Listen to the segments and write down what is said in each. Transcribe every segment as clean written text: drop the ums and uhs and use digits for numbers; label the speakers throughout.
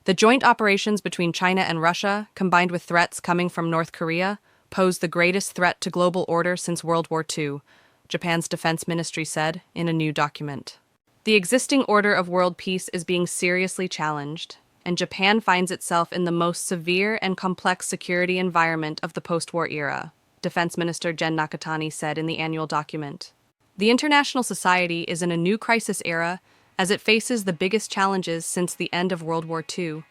Speaker 1: The joint operations between China and Russia, combined with threats coming from North Korea, pose the greatest threat to global order since World War II, Japan's defense ministry said in a new document. The existing order of world peace is being seriously challenged, and Japan finds itself in the most severe and complex security environment of the post-war era, Defense Minister Gen Nakatani said in the annual document. The international society is in a new crisis era as it faces the biggest challenges since the end of World War II.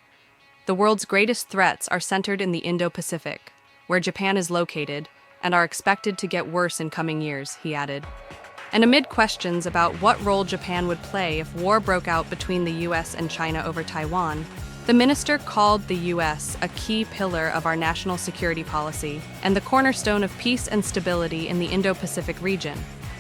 Speaker 1: The world's greatest threats are centered in the Indo-Pacific, where Japan is located, and are expected to get worse in coming years, he added. And amid questions about what role Japan would play if war broke out between the US and China over Taiwan, the minister called the US a key pillar of our national security policy and the cornerstone of peace and stability in the Indo-Pacific region.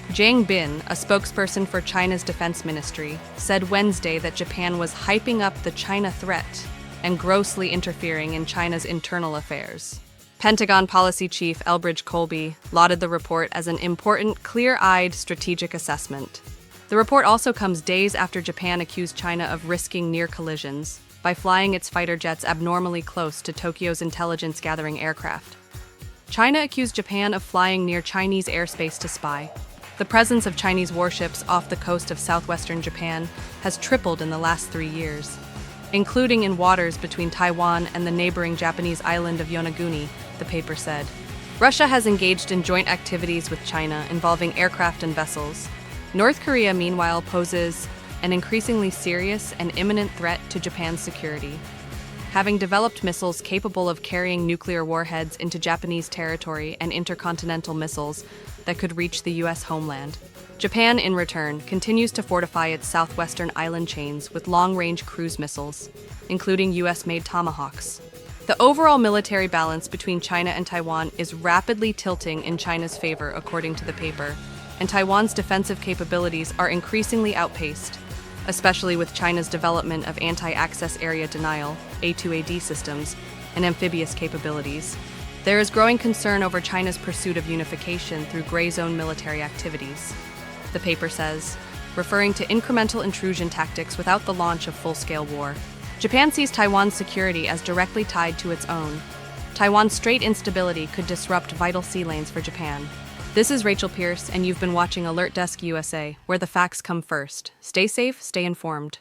Speaker 1: Jiang Bin, a spokesperson for China's defense ministry, said Wednesday that Japan was hyping up the China threat and grossly interfering in China's internal affairs. Pentagon Policy Chief Elbridge Colby lauded the report as an important, clear-eyed strategic assessment. The report also comes days after Japan accused China of risking near collisions by flying its fighter jets abnormally close to Tokyo's intelligence-gathering aircraft. China accused Japan of flying near Chinese airspace to spy. The presence of Chinese warships off the coast of southwestern Japan has tripled in the last 3 years, including in waters between Taiwan and the neighboring Japanese island of Yonaguni, the paper said. Russia has engaged in joint activities with China involving aircraft and vessels. North Korea, meanwhile, poses an increasingly serious and imminent threat to Japan's security, having developed missiles capable of carrying nuclear warheads into Japanese territory and intercontinental missiles that could reach the U.S. homeland. Japan, in return, continues to fortify its southwestern island chains with long-range cruise missiles, including U.S.-made Tomahawks. The overall military balance between China and Taiwan is rapidly tilting in China's favor, according to the paper, and Taiwan's defensive capabilities are increasingly outpaced, especially with China's development of anti-access area denial, A2AD systems, and amphibious capabilities. There is growing concern over China's pursuit of unification through gray zone military activities, the paper says, referring to incremental intrusion tactics without the launch of full-scale war. Japan sees Taiwan's security as directly tied to its own. Taiwan's strait instability could disrupt vital sea lanes for Japan. This is Rachel Pierce, and you've been watching Alert Desk USA, where the facts come first. Stay safe, stay informed.